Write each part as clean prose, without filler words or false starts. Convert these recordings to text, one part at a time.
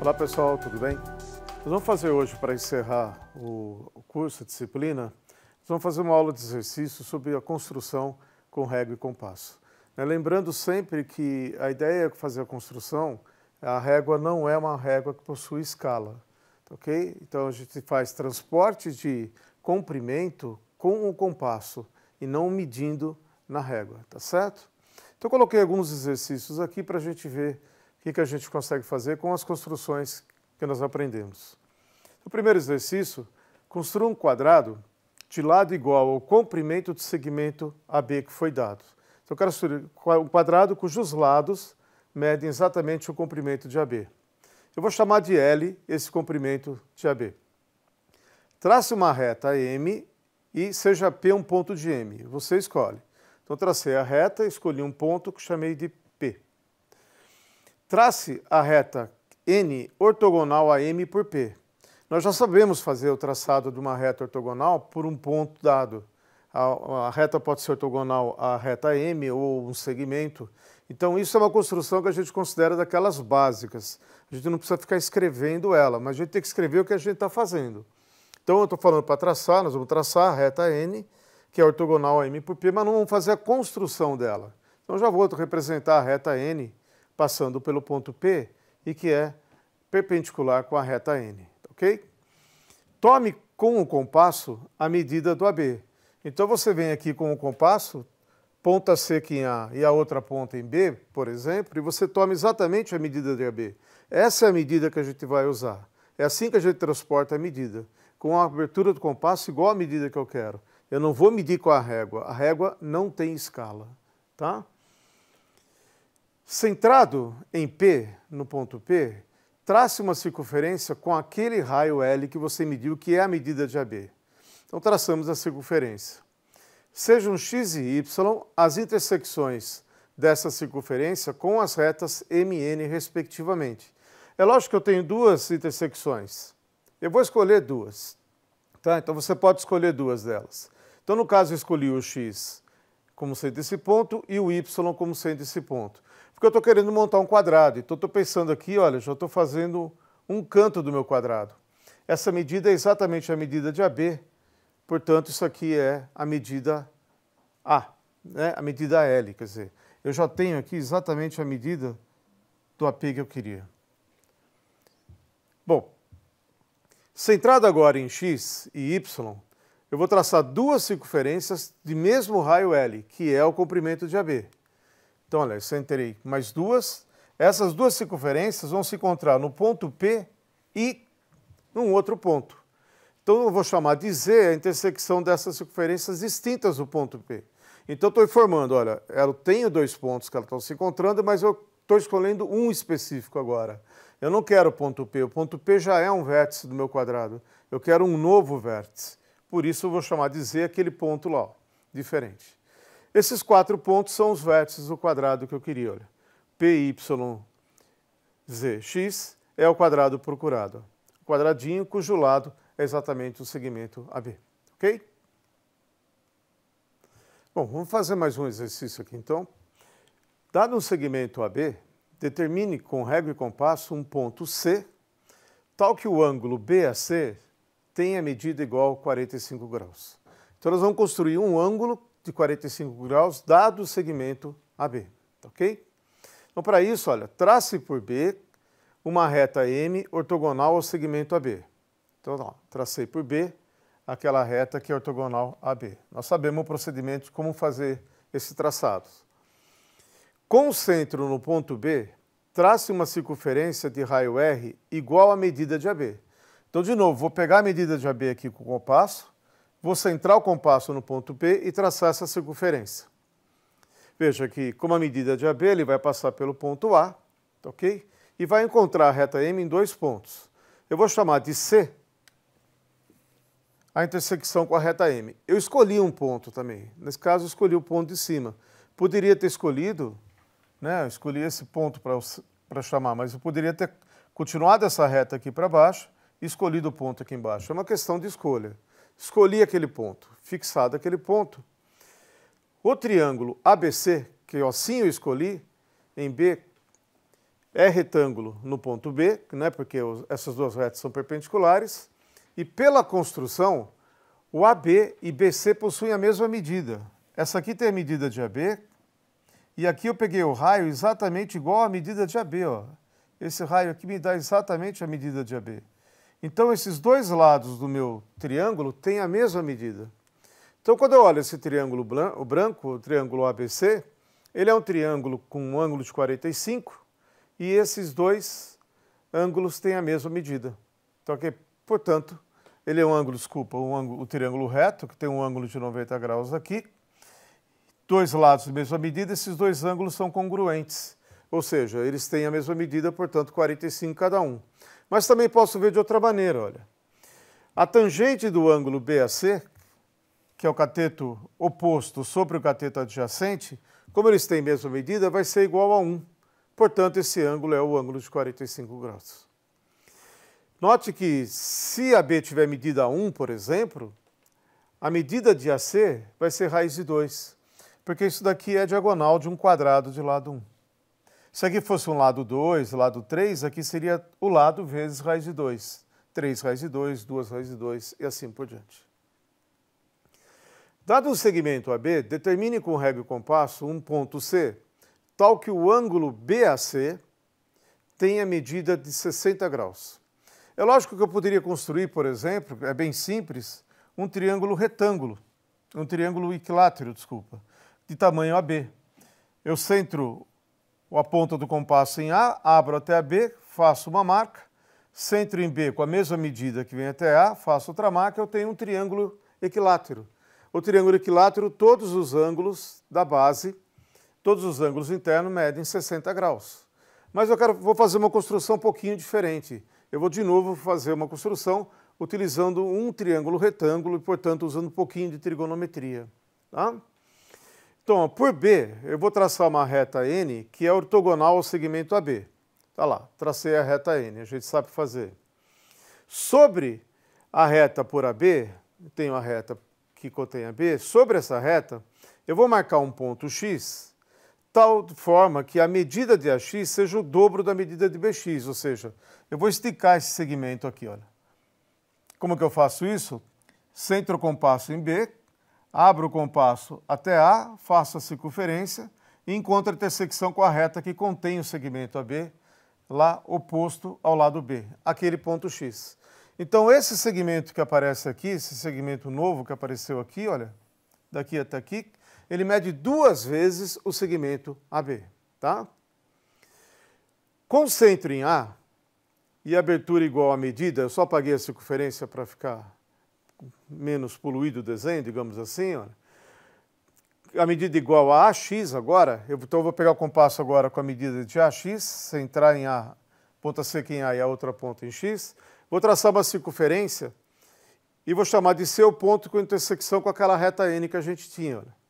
Olá pessoal, tudo bem? Nós vamos fazer hoje, para encerrar o curso, a disciplina, nós vamos fazer uma aula de exercício sobre a construção com régua e compasso. Lembrando sempre que a ideia de fazer a construção, a régua não é uma régua que possui escala, ok? Então a gente faz transporte de comprimento com o compasso e não medindo na régua, tá certo? Então eu coloquei alguns exercícios aqui para a gente ver o que a gente consegue fazer com as construções que nós aprendemos. O primeiro exercício, construa um quadrado de lado igual ao comprimento do segmento AB que foi dado. Então eu quero construir um quadrado cujos lados medem exatamente o comprimento de AB. Eu vou chamar de L esse comprimento de AB. Trace uma reta M e seja P um ponto de M. Você escolhe. Então tracei a reta, escolhi um ponto que chamei de P. Trace a reta N ortogonal a M por P. Nós já sabemos fazer o traçado de uma reta ortogonal por um ponto dado. A reta pode ser ortogonal à reta M ou um segmento. Então isso é uma construção que a gente considera daquelas básicas. A gente não precisa ficar escrevendo ela, mas a gente tem que escrever o que a gente está fazendo. Então eu estou falando para traçar, nós vamos traçar a reta N, que é ortogonal a M por P, mas não vamos fazer a construção dela. Então já vou representar a reta N passando pelo ponto P e que é perpendicular com a reta N, ok? Tome com o compasso a medida do AB. Então você vem aqui com o compasso, ponta C aqui em A e a outra ponta em B, por exemplo, e você toma exatamente a medida de AB. Essa é a medida que a gente vai usar. É assim que a gente transporta a medida, com a abertura do compasso igual à medida que eu quero. Eu não vou medir com a régua não tem escala, tá? Centrado em P, no ponto P, trace uma circunferência com aquele raio L que você mediu, que é a medida de AB. Então traçamos a circunferência. Sejam x e y as intersecções dessa circunferência com as retas MN, respectivamente. É lógico que eu tenho duas intersecções. Eu vou escolher duas. Tá? Então você pode escolher duas delas. Então no caso eu escolhi o x como sendo esse ponto e o y como sendo esse ponto. Porque eu estou querendo montar um quadrado. Então estou pensando aqui, olha, já estou fazendo um canto do meu quadrado. Essa medida é exatamente a medida de AB. Portanto, isso aqui é a medida A, né? A medida L, quer dizer, eu já tenho aqui exatamente a medida do AP que eu queria. Bom, centrado agora em x e y, eu vou traçar duas circunferências de mesmo raio L, que é o comprimento de AB. Então, olha, eu centrei mais duas. Essas duas circunferências vão se encontrar no ponto P e num outro ponto. Então eu vou chamar de Z a intersecção dessas circunferências distintas do ponto P. Então estou informando, olha, eu tenho dois pontos que elas estão se encontrando, mas eu estou escolhendo um específico agora. Eu não quero o ponto P já é um vértice do meu quadrado. Eu quero um novo vértice. Por isso eu vou chamar de Z aquele ponto lá, ó, diferente. Esses quatro pontos são os vértices do quadrado que eu queria, olha. P, Y, Z, X é o quadrado procurado. O quadradinho cujo lado é exatamente o segmento AB, ok? Bom, vamos fazer mais um exercício aqui então. Dado um segmento AB, determine com régua e compasso um ponto C, tal que o ângulo BAC tenha medida igual a 45 graus. Então nós vamos construir um ângulo de 45 graus dado o segmento AB, ok? Então para isso, olha, trace por B uma reta M ortogonal ao segmento AB. Então, ó, tracei por B aquela reta que é ortogonal a B. Nós sabemos o procedimento de como fazer esse traçado. Com o centro no ponto B, trace uma circunferência de raio R igual à medida de AB. Então, de novo, vou pegar a medida de AB aqui com o compasso, vou centrar o compasso no ponto P e traçar essa circunferência. Veja que, como a medida de AB, ele vai passar pelo ponto A, ok? E vai encontrar a reta M em dois pontos. Eu vou chamar de C a intersecção com a reta M. Eu escolhi um ponto também. Nesse caso, eu escolhi o ponto de cima. Poderia ter escolhido, né? Eu escolhi esse ponto para chamar, mas eu poderia ter continuado essa reta aqui para baixo e escolhido o ponto aqui embaixo. É uma questão de escolha. Escolhi aquele ponto, fixado aquele ponto. O triângulo ABC, que assim eu escolhi, em B, é retângulo no ponto B, né, porque essas duas retas são perpendiculares, e pela construção, o AB e BC possuem a mesma medida. Essa aqui tem a medida de AB, e aqui eu peguei o raio exatamente igual à medida de AB. Ó. Esse raio aqui me dá exatamente a medida de AB. Então, esses dois lados do meu triângulo têm a mesma medida. Então, quando eu olho esse triângulo branco, o triângulo ABC, ele é um triângulo com um ângulo de 45, e esses dois ângulos têm a mesma medida. Então, aqui, portanto, ele é um ângulo, desculpa, o triângulo reto, que tem um ângulo de 90 graus aqui. Dois lados de mesma medida, esses dois ângulos são congruentes. Ou seja, eles têm a mesma medida, portanto, 45 cada um. Mas também posso ver de outra maneira, olha. A tangente do ângulo BAC, que é o cateto oposto sobre o cateto adjacente, como eles têm a mesma medida, vai ser igual a 1. Portanto, esse ângulo é o ângulo de 45 graus. Note que se AB tiver medida 1, por exemplo, a medida de AC vai ser raiz de 2, porque isso daqui é diagonal de um quadrado de lado 1. Se aqui fosse um lado 2, lado 3, aqui seria o lado vezes raiz de 2. 3 raiz de 2, 2 raiz de 2 e assim por diante. Dado o segmento AB, determine com régua e compasso um ponto C, tal que o ângulo BAC tenha medida de 60 graus. É lógico que eu poderia construir, por exemplo, é bem simples, um triângulo retângulo, um triângulo equilátero, desculpa, de tamanho AB. Eu centro a ponta do compasso em A, abro até a B, faço uma marca, centro em B com a mesma medida que vem até A, faço outra marca, eu tenho um triângulo equilátero. O triângulo equilátero, todos os ângulos da base, todos os ângulos internos medem 60 graus. Mas vou fazer uma construção um pouquinho diferente. Eu vou de novo fazer uma construção utilizando um triângulo retângulo e, portanto, usando um pouquinho de trigonometria. Tá? Então, por B, eu vou traçar uma reta N que é ortogonal ao segmento AB. Tá lá, tracei a reta N, a gente sabe fazer. Sobre a reta por AB, tenho a reta que contém AB, sobre essa reta, eu vou marcar um ponto X, tal forma que a medida de AX seja o dobro da medida de BX, ou seja, eu vou esticar esse segmento aqui, olha. Como que eu faço isso? Centro o compasso em B, abro o compasso até A, faço a circunferência e encontro a intersecção com a reta que contém o segmento AB, lá oposto ao lado B, aquele ponto X. Então, esse segmento que aparece aqui, esse segmento novo que apareceu aqui, olha, daqui até aqui, ele mede 2 vezes o segmento AB, tá? Com centro em A e abertura igual à medida, eu só apaguei a circunferência para ficar menos poluído o desenho, digamos assim, olha. A medida igual a AX agora, então eu vou pegar o compasso agora com a medida de AX, centrar em A, ponta seca em A e a outra ponta em X, vou traçar uma circunferência e vou chamar de C o ponto com intersecção com aquela reta N que a gente tinha, olha.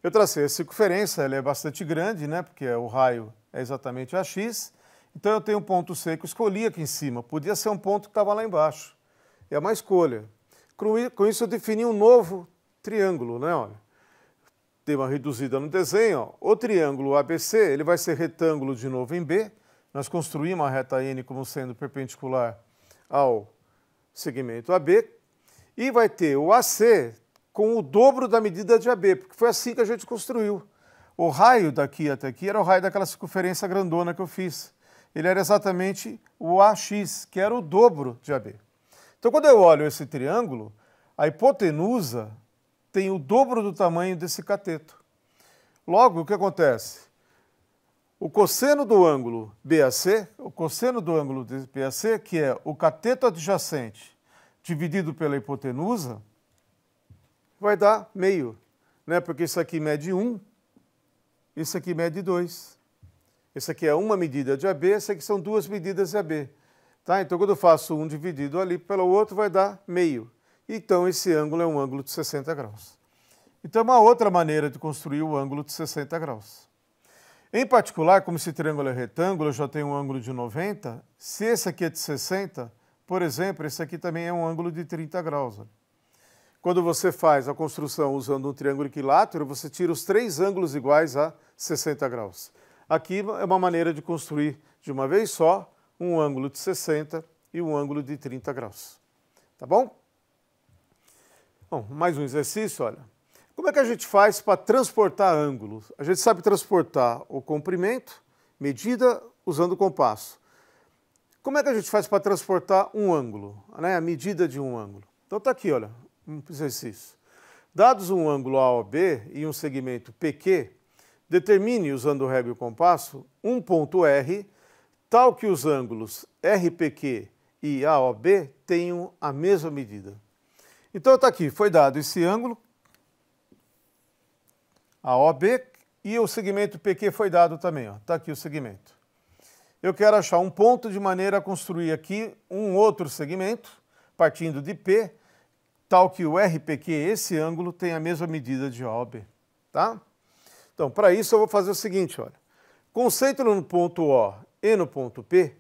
Eu tracei a circunferência, ela é bastante grande, né, porque o raio é exatamente AX, então eu tenho um ponto C que eu escolhi aqui em cima, podia ser um ponto que estava lá embaixo, é uma escolha. Com isso eu defini um novo triângulo, né, olha. Dei uma reduzida no desenho, ó. O triângulo ABC, ele vai ser retângulo de novo em B, nós construímos a reta N como sendo perpendicular ao segmento AB, e vai ter o AC com o dobro da medida de AB, porque foi assim que a gente construiu. O raio daqui até aqui era o raio daquela circunferência grandona que eu fiz. Ele era exatamente o AX, que era o dobro de AB. Então, quando eu olho esse triângulo, a hipotenusa tem o dobro do tamanho desse cateto. Logo, o que acontece? O cosseno do ângulo BAC, que é o cateto adjacente dividido pela hipotenusa, vai dar meio, né? Porque isso aqui mede 1, isso aqui mede 2. Esse aqui é uma medida de AB, esse aqui são 2 medidas de AB. Tá? Então, quando eu faço um dividido ali pelo outro, vai dar meio. Então, esse ângulo é um ângulo de 60 graus. Então, é uma outra maneira de construir o ângulo de 60 graus. Em particular, como esse triângulo é retângulo, eu já tenho um ângulo de 90. Se esse aqui é de 60, por exemplo, esse aqui também é um ângulo de 30 graus. Quando você faz a construção usando um triângulo equilátero, você tira os 3 ângulos iguais a 60 graus. Aqui é uma maneira de construir de uma vez só um ângulo de 60 e um ângulo de 30 graus. Tá bom? Bom, mais um exercício, olha. Como é que a gente faz para transportar ângulos? A gente sabe transportar o comprimento, medida, usando o compasso. Como é que a gente faz para transportar um ângulo, né? A medida de um ângulo? Então está aqui, olha, um exercício. Dados um ângulo AOB e um segmento PQ, determine, usando o régua e o compasso, um ponto R, tal que os ângulos RPQ e AOB tenham a mesma medida. Então está aqui, foi dado esse ângulo, AOB, e o segmento PQ foi dado também, está aqui o segmento. Eu quero achar um ponto de maneira a construir aqui um outro segmento, partindo de P, tal que o RPQ, esse ângulo, tem a mesma medida de AOB, tá? Então, para isso eu vou fazer o seguinte, olha. Concentro no ponto O e no ponto P,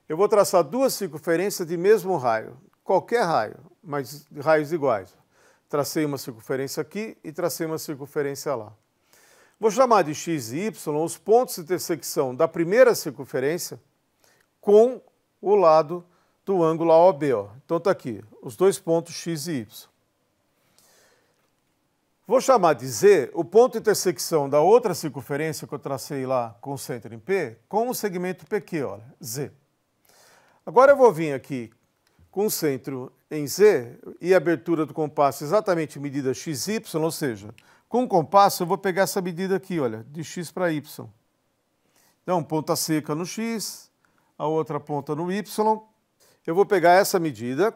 eu vou traçar duas circunferências de mesmo raio, qualquer raio, mas raios iguais. Tracei uma circunferência aqui e tracei uma circunferência lá. Vou chamar de x e y os pontos de intersecção da primeira circunferência com o lado do ângulo AOB. Ó. Então está aqui, os dois pontos x e y. Vou chamar de Z o ponto de intersecção da outra circunferência que eu tracei lá com o centro em P com o segmento PQ, olha, Z. Agora eu vou vir aqui com o centro em Z e a abertura do compasso exatamente medida XY, ou seja, com o compasso eu vou pegar essa medida aqui, olha, de X para Y. Então, ponta seca no X, a outra ponta no Y. Eu vou pegar essa medida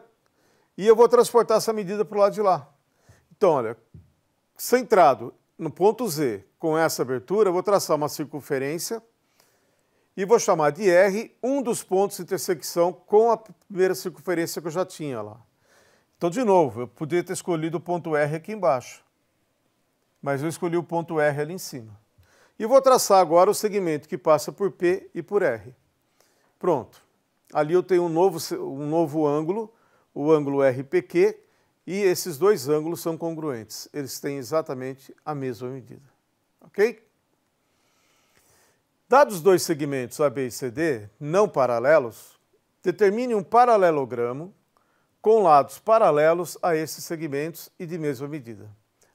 e eu vou transportar essa medida para o lado de lá. Então, olha, centrado no ponto Z com essa abertura, eu vou traçar uma circunferência e vou chamar de R um dos pontos de intersecção com a primeira circunferência que eu já tinha lá. Então, de novo, eu poderia ter escolhido o ponto R aqui embaixo, mas eu escolhi o ponto R ali em cima. E vou traçar agora o segmento que passa por P e por R. Pronto. Ali eu tenho um novo ângulo, o ângulo RPQ, e esses dois ângulos são congruentes. Eles têm exatamente a mesma medida. Ok? Dados dois segmentos AB e CD não paralelos, determine um paralelogramo com lados paralelos a esses segmentos e de mesma medida.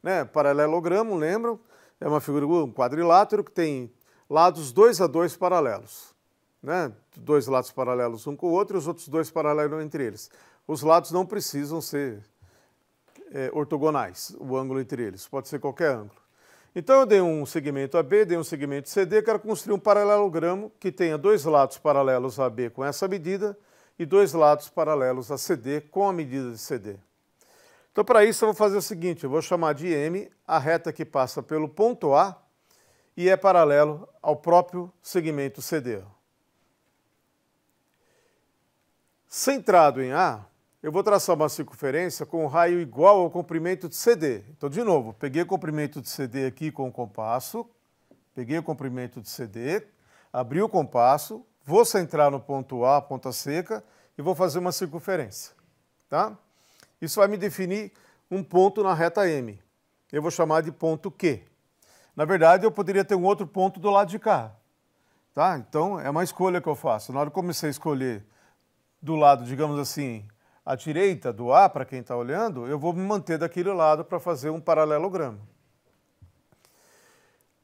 Né? Paralelogramo, lembram? É uma figura, um quadrilátero que tem lados 2 a 2 paralelos. Né? Dois lados paralelos um com o outro e os outros dois paralelos entre eles. Os lados não precisam ser ortogonais, o ângulo entre eles, pode ser qualquer ângulo. Então eu dei um segmento AB, dei um segmento CD, quero construir um paralelogramo que tenha dois lados paralelos a AB com essa medida e dois lados paralelos a CD com a medida de CD. Então para isso eu vou fazer o seguinte, eu vou chamar de M a reta que passa pelo ponto A e é paralelo ao próprio segmento CD. Centrado em A, eu vou traçar uma circunferência com um raio igual ao comprimento de CD. Então, de novo, peguei o comprimento de CD aqui com o compasso, peguei o comprimento de CD, abri o compasso, vou centrar no ponto A, ponta seca, e vou fazer uma circunferência. Tá? Isso vai me definir um ponto na reta M. Eu vou chamar de ponto Q. Na verdade, eu poderia ter um outro ponto do lado de cá. Tá? Então, é uma escolha que eu faço. Na hora que eu comecei a escolher do lado, digamos assim, à direita do A, para quem está olhando, eu vou me manter daquele lado para fazer um paralelogramo.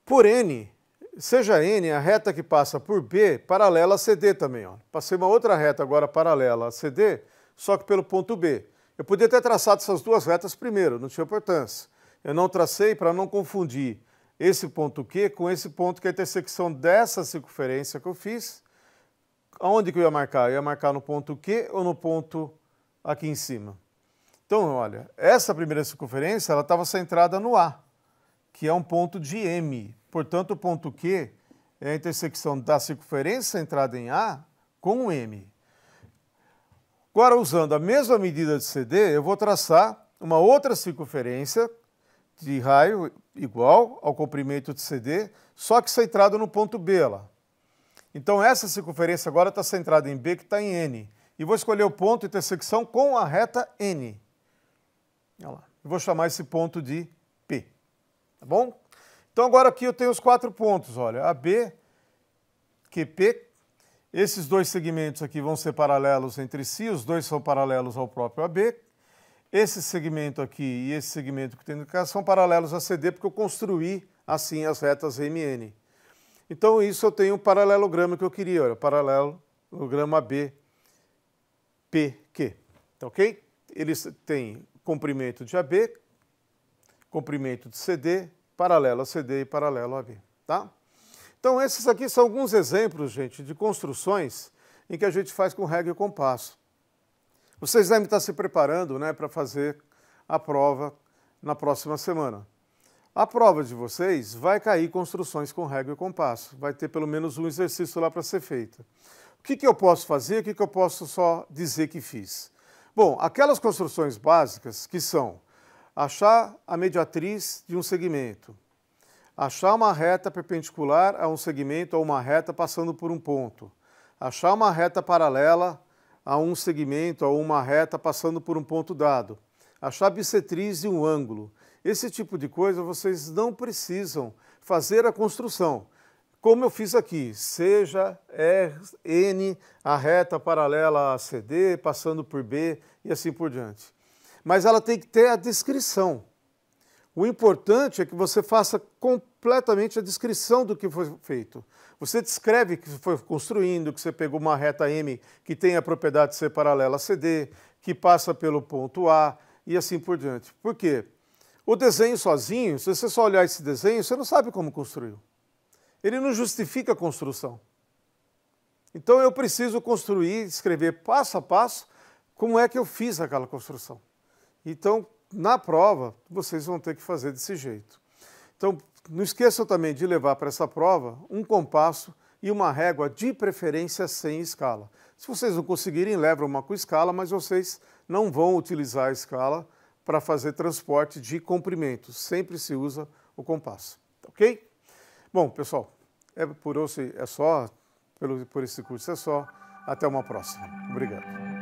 Por N, seja N a reta que passa por B, paralela a CD também. Ó. Passei uma outra reta agora paralela a CD, só que pelo ponto B. Eu podia ter traçado essas duas retas primeiro, não tinha importância. Eu não tracei para não confundir esse ponto Q com esse ponto que é a intersecção dessa circunferência que eu fiz. Aonde que eu ia marcar? Eu ia marcar no ponto Q ou no ponto aqui em cima. Então, olha, essa primeira circunferência ela estava centrada no A, que é um ponto de M. Portanto, o ponto Q é a intersecção da circunferência centrada em A com o M. Agora, usando a mesma medida de CD, eu vou traçar uma outra circunferência de raio igual ao comprimento de CD, só que centrado no ponto B lá. Então, essa circunferência agora está centrada em B, que está em N. E vou escolher o ponto de intersecção com a reta N. Olha lá. Eu vou chamar esse ponto de P. Tá bom? Então agora aqui eu tenho os 4 pontos. Olha, AB QP. Esses dois segmentos aqui vão ser paralelos entre si, os dois são paralelos ao próprio AB. Esse segmento aqui e esse segmento que tem no caso são paralelos a CD, porque eu construí assim as retas MN. Então isso eu tenho um paralelograma que eu queria, olha, paralelograma AB, PQ, tá ok? Eles têm comprimento de AB, comprimento de CD, paralelo a CD e paralelo a AB, tá? Então esses aqui são alguns exemplos, gente, de construções em que a gente faz com régua e compasso. Vocês devem estar se preparando, né, para fazer a prova na próxima semana. A prova de vocês vai cair construções com régua e compasso. Vai ter pelo menos um exercício lá para ser feito. O que eu posso fazer? O que eu posso só dizer que fiz? Bom, aquelas construções básicas que são achar a mediatriz de um segmento, achar uma reta perpendicular a um segmento ou uma reta passando por um ponto, achar uma reta paralela a um segmento ou uma reta passando por um ponto dado, achar a bissetriz de um ângulo. Esse tipo de coisa vocês não precisam fazer a construção. Como eu fiz aqui, seja N a reta paralela a CD, passando por B e assim por diante. Mas ela tem que ter a descrição. O importante é que você faça completamente a descrição do que foi feito. Você descreve que foi construindo, que você pegou uma reta M que tem a propriedade de ser paralela a CD, que passa pelo ponto A e assim por diante. Por quê? O desenho sozinho, se você só olhar esse desenho, você não sabe como construiu. Ele não justifica a construção. Então eu preciso construir, escrever passo a passo como é que eu fiz aquela construção. Então, na prova, vocês vão ter que fazer desse jeito. Então, não esqueçam também de levar para essa prova um compasso e uma régua, de preferência sem escala. Se vocês não conseguirem, levam uma com escala, mas vocês não vão utilizar a escala para fazer transporte de comprimento. Sempre se usa o compasso, ok? Bom, pessoal, por esse curso é só. Até uma próxima. Obrigado.